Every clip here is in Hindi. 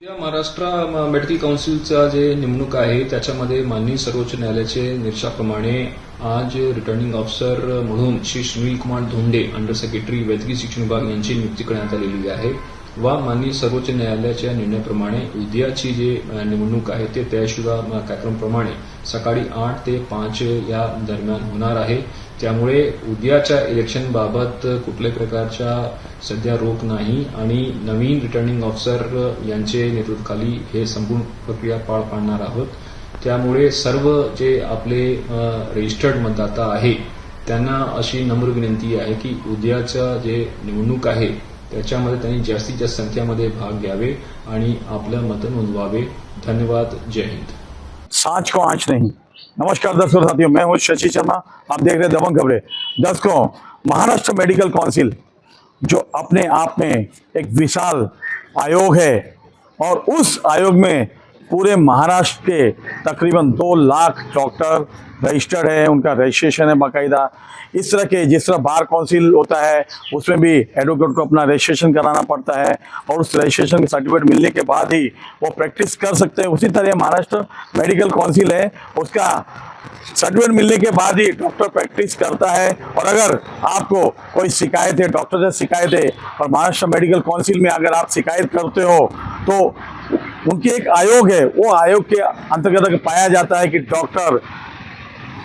या महाराष्ट्र मेडिकल काउन्सिलचा जे नेमणूक आहे त्याच्यामध्ये माननीय सर्वोच्च न्यायालयाचे निर्देशाप्रमाणे आज रिटर्निंग ऑफिसर म्हणून श्री सुनील कुमार धोंडे अंडर सेक्रेटरी वैद्यकीय शिक्षण विभाग यांची नियुक्ती करण्यात आलेली आहे व माननीय सर्वोच्च न्यायालयाच्या निर्णयाप्रमाणे उद्याची जे निवडणूक आहे ते तयशुदा कार्यक्रमाप्रमाणे सकाळी 8 ते 5 या दरम्यान होणार आहे। त्यामुळे उद्याच्या इलेक्शन बाबत कुठल्याही प्रकारच्या सध्या रोख नाही आणि नवीन रिटर्निंग ऑफिसर यांचे नेतृत्वाखाली हे संपूर्ण प्रक्रिया पार पाडणार आहोत। त्यामुळे सर्व जे आपले रजिस्टर्ड मतदाता आहे त्यांना अशी नम्र विनंती आहे की उद्याचा जे निवडणूक आहे त्याच्यामध्ये त्यांनी जास्तीत जास्त संख्यामध्ये भाग घ्यावे आणि आपलं मत नोंदवावे। धन्यवाद। जय हिंद। सांच को आंच नहीं। नमस्कार दर्शक साथियों, मैं हूं शशि शर्मा, आप देख रहे हैं दबंग खबरें। दर्शकों, महाराष्ट्र मेडिकल काउंसिल जो अपने आप में एक विशाल आयोग है और उस आयोग में पूरे महाराष्ट्र के तकरीबन 2 लाख डॉक्टर रजिस्टर्ड है, उनका रजिस्ट्रेशन है बाकायदा। इस तरह के जिस तरह बार काउंसिल होता है उसमें भी एडवोकेट को अपना रजिस्ट्रेशन कराना पड़ता है और उस रजिस्ट्रेशन के सर्टिफिकेट मिलने के बाद ही वो प्रैक्टिस कर सकते हैं। उसी तरह महाराष्ट्र मेडिकल काउंसिल है, उसका सर्टिफिकेट मिलने के बाद ही डॉक्टर प्रैक्टिस करता है। और अगर आपको कोई शिकायत है, डॉक्टर से शिकायत है और महाराष्ट्र मेडिकल काउंसिल में अगर आप शिकायत करते हो तो उनकी एक आयोग है, वो आयोग के अंतर्गत पाया जाता है कि डॉक्टर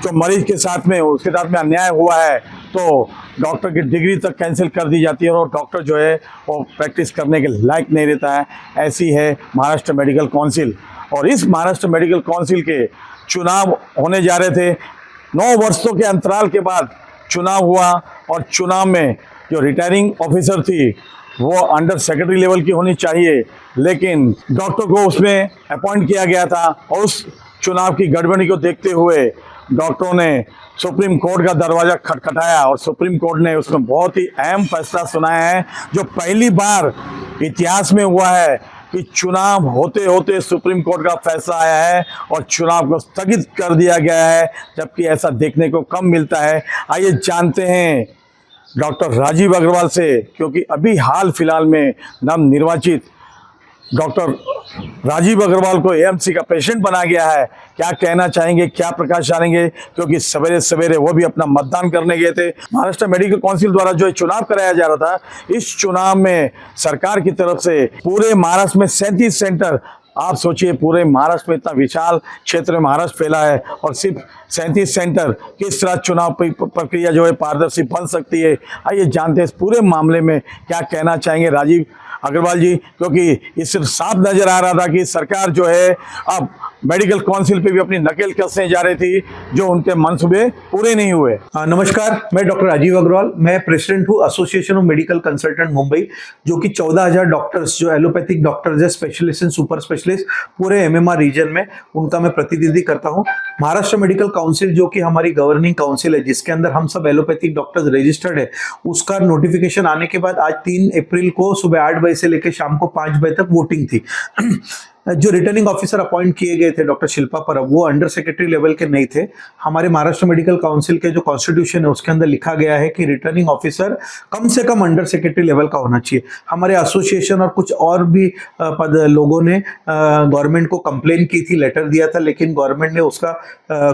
जो मरीज के साथ में उसके साथ में अन्याय हुआ है तो डॉक्टर की डिग्री तक कैंसिल कर दी जाती है और डॉक्टर जो है वो प्रैक्टिस करने के लायक नहीं रहता है। ऐसी है महाराष्ट्र मेडिकल काउंसिल। और इस महाराष्ट्र मेडिकल काउंसिल के चुनाव होने जा रहे थे। 9 वर्षों के अंतराल के बाद चुनाव हुआ और चुनाव में जो रिटायरिंग ऑफिसर थी वो अंडर सेक्रेटरी लेवल की होनी चाहिए, लेकिन डॉक्टर को उसमें अपॉइंट किया गया था और उस चुनाव की गड़बड़ी को देखते हुए डॉक्टरों ने सुप्रीम कोर्ट का दरवाजा खटखटाया और सुप्रीम कोर्ट ने उसमें बहुत ही अहम फैसला सुनाया है, जो पहली बार इतिहास में हुआ है कि चुनाव होते होते सुप्रीम कोर्ट का फैसला आया है और चुनाव को स्थगित कर दिया गया है, जबकि ऐसा देखने को कम मिलता है। आइए जानते हैं डॉक्टर राजीव अग्रवाल से, क्योंकि अभी हाल फिलहाल में नव निर्वाचित डॉक्टर राजीव अग्रवाल को एएमसी का पेशेंट बना गया है। क्या कहना चाहेंगे, क्या प्रकाश डालेंगे, क्योंकि सवेरे सवेरे वो भी अपना मतदान करने गए थे। महाराष्ट्र मेडिकल काउंसिल द्वारा जो चुनाव कराया जा रहा था, इस चुनाव में सरकार की तरफ से पूरे महाराष्ट्र में 37 सेंटर, आप सोचिए पूरे महाराष्ट्र में इतना विशाल क्षेत्र में महाराष्ट्र फैला है और सिर्फ 37 सेंटर, किस तरह चुनाव प्रक्रिया जो है पारदर्शी बन सकती है। आइए जानते हैं इस पूरे मामले में क्या कहना चाहेंगे राजीव अग्रवाल जी, क्योंकि इससे साफ नजर आ रहा था कि सरकार जो है अब मेडिकल काउंसिल पे भी अपनी नकेल कसने जा रही थी, जो उनके मंसूबे पूरे नहीं हुए। नमस्कार, मैं डॉक्टर राजीव अग्रवाल, मैं प्रेसिडेंट हूँ association of medical consultant Mumbai, जो कि 14,000 डॉक्टर्स जो एलोपैथिक डॉक्टर्स है, स्पेशलिस्ट एंड सुपर स्पेशलिस्ट पूरे एमएमआर रीजन में, उनका मैं प्रतिनिधि करता हूँ। महाराष्ट्र मेडिकल काउंसिल जो कि हमारी गवर्निंग काउंसिल है, जिसके अंदर हम सब एलोपैथिक डॉक्टर्स रजिस्टर्ड है, उसका नोटिफिकेशन आने के बाद आज 3 अप्रैल को सुबह 8 बजे से लेकर शाम को 5 बजे तक वोटिंग थी। जो रिटर्निंग ऑफिसर अपॉइंट किए गए थे डॉक्टर शिल्पा परब, वो अंडर सेक्रेटरी लेवल के नहीं थे। हमारे महाराष्ट्र मेडिकल काउंसिल के जो कॉन्स्टिट्यूशन है उसके अंदर लिखा गया है कि रिटर्निंग ऑफिसर कम से कम अंडर सेक्रेटरी लेवल का होना चाहिए। हमारे एसोसिएशन और कुछ और भी लोगों ने गवर्नमेंट को कंप्लेन की थी, लेटर दिया था, लेकिन गवर्नमेंट ने उसका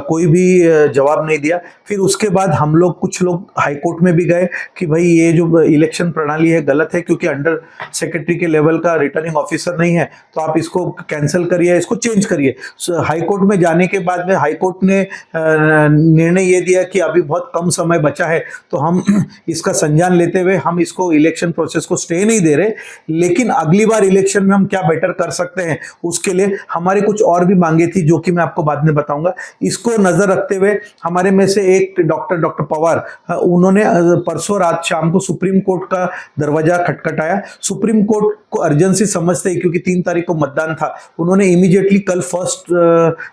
कोई भी जवाब नहीं दिया। फिर उसके बाद हम लोग कुछ लोग हाईकोर्ट में भी गए कि भाई ये जो इलेक्शन प्रणाली है गलत है, क्योंकि अंडर सेक्रेटरी के लेवल का रिटर्निंग ऑफिसर नहीं है, तो आप इसको कैंसिल करिए, इसको चेंज करिए। हाईकोर्ट में जाने के बाद में हाईकोर्ट ने निर्णय ये दिया कि अभी बहुत कम समय बचा है, तो हम इसका संज्ञान लेते हुए हम इसको इलेक्शन प्रोसेस को स्टे नहीं दे रहे, लेकिन अगली बार इलेक्शन में हम क्या बेटर कर सकते हैं उसके लिए हमारे कुछ और भी मांगे थी, जो कि मैं आपको बाद में बताऊंगा। इसको नजर रखते हुए हमारे में से एक डॉक्टर पवार, उन्होंने परसों रात शाम को सुप्रीम कोर्ट का दरवाजा खटखटाया। सुप्रीम कोर्ट को अर्जेंसी समझते ही, क्योंकि 3 तारीख को मतदान था, उन्होंने इमीडिएटली कल फर्स्ट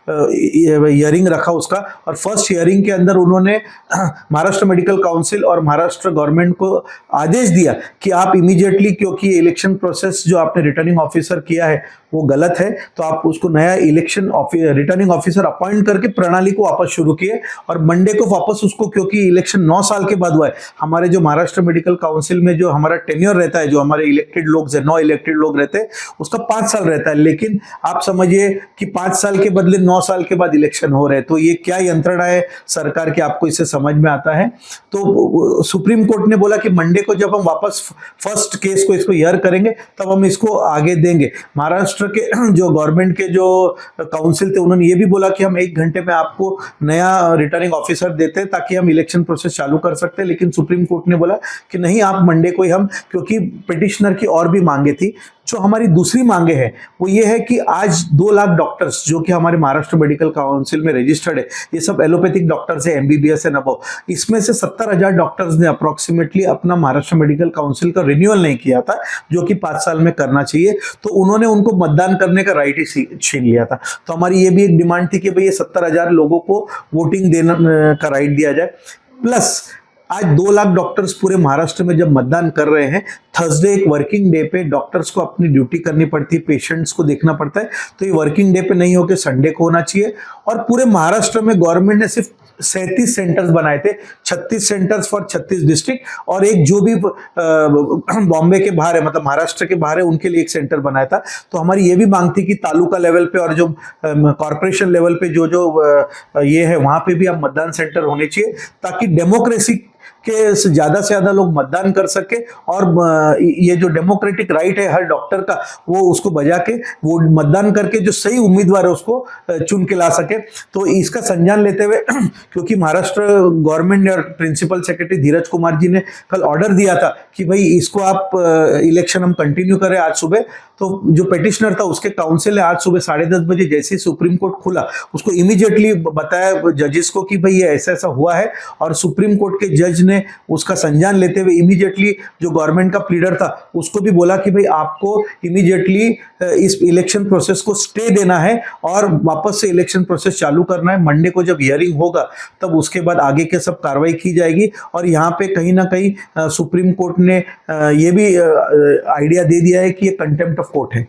हियरिंग रखा उसका, और फर्स्ट हियरिंग के अंदर उन्होंने महाराष्ट्र मेडिकल काउंसिल और महाराष्ट्र गवर्नमेंट को आदेश दिया कि आप इमीडिएटली, क्योंकि इलेक्शन प्रोसेस जो आपने रिटर्निंग ऑफिसर किया है वो गलत है। तो आप उसको नया इलेक्शन रिटर्निंग ऑफिसर अपॉइंट करके प्रणाली को वापस शुरू किए और मंडे को वापस उसको, क्योंकि इलेक्शन 9 साल के बाद हुआ है। हमारे जो महाराष्ट्र मेडिकल काउंसिल में जो हमारा टेन्योर रहता है, जो हमारे इलेक्टेड लोग 9 इलेक्टेड लोग रहते हैं, उसका 5 साल रहता है। लेकिन आप समझिए कि 5 साल के बदले 9 साल के बाद इलेक्शन हो रहे हैं, तो ये क्या यंत्रणा है सरकार की, आपको इससे समझ में आता है। तो सुप्रीम कोर्ट ने बोला कि मंडे को जब हम वापस फर्स्ट केस को इसको हियर करेंगे तब हम इसको आगे देंगे। महाराष्ट्र के जो गवर्नमेंट के जो काउंसिल थे उन्होंने ये भी बोला कि हम 1 घंटे में आपको नया रिटर्निंग ऑफिसर देते हैं ताकि हम इलेक्शन प्रोसेस चालू कर सकते हैं। लेकिन सुप्रीम कोर्ट ने बोला कि नहीं, आप मंडे को ही हम, क्योंकि पिटिशनर की और भी मांगे थी। जो हमारी दूसरी मांगे हैं वो ये है कि आज 2 लाख डॉक्टर्स जो कि हमारे महाराष्ट्र मेडिकल काउंसिल में रजिस्टर्ड है, ये सब एलोपैथिक डॉक्टर्स है, एमबीबीएस एंड अबव। इसमें से 70,000 डॉक्टर्स ने अप्रोक्सीमेटली अपना महाराष्ट्र मेडिकल काउंसिल का रिन्यूअल नहीं किया था, जो कि 5 साल में करना चाहिए। तो उन्होंने उनको मतदान करने का राइट ही छीन लिया था। तो हमारी ये भी एक डिमांड थी कि भाई ये 70,000 लोगों को वोटिंग देना का राइट दिया जाए। प्लस आज 2 लाख डॉक्टर्स पूरे महाराष्ट्र में जब मतदान कर रहे हैं, थर्सडे एक वर्किंग डे पे डॉक्टर्स को अपनी ड्यूटी करनी पड़ती है, पेशेंट्स को देखना पड़ता है। तो ये वर्किंग डे पे नहीं होकर संडे को होना चाहिए। और पूरे महाराष्ट्र में गवर्नमेंट ने सिर्फ 37 सेंटर्स बनाए थे, 36 सेंटर्स फॉर 36 डिस्ट्रिक्ट, और एक जो भी बॉम्बे के बाहर है, मतलब महाराष्ट्र के बाहर है, उनके लिए एक सेंटर बनाया था। तो हमारी ये भी मांग थी कि तालुका लेवल पे और जो कॉर्पोरेशन लेवल पे जो ये है, वहां पे भी अब मतदान सेंटर होने चाहिए, ताकि डेमोक्रेसी के से ज्यादा लोग मतदान कर सके और ये जो डेमोक्रेटिक राइट है हर डॉक्टर का, वो उसको बजा के वो मतदान करके जो सही उम्मीदवार है उसको चुन के ला सके। तो इसका संज्ञान लेते हुए क्योंकि महाराष्ट्र गवर्नमेंट ने और प्रिंसिपल सेक्रेटरी धीरज कुमार जी ने कल ऑर्डर दिया था कि भाई इसको आप इलेक्शन हम कंटिन्यू करें आज सुबह, तो जो पेटिशनर था उसके काउंसिल ने आज सुबह 10:30 बजे जैसे ही सुप्रीम कोर्ट खुला उसको इमीडिएटली बताया जजेस को कि भाई ये ऐसा ऐसा हुआ है, और सुप्रीम कोर्ट के जज ने उसका संज्ञान लेते हुए इमीडिएटली जो गवर्नमेंट का प्लीडर था उसको भी बोला कि भाई आपको इमीडिएटली इस इलेक्शन प्रोसेस को स्टे देना है और वापस से इलेक्शन प्रोसेस चालू करना है। मंडे को जब हियरिंग होगा तब उसके बाद आगे के सब कार्रवाई की जाएगी। और यहाँ पे कहीं ना कहीं सुप्रीम कोर्ट ने ये भी आइडिया दे दिया है कि ये कंटेम्प्ट ऑफ कोर्ट है।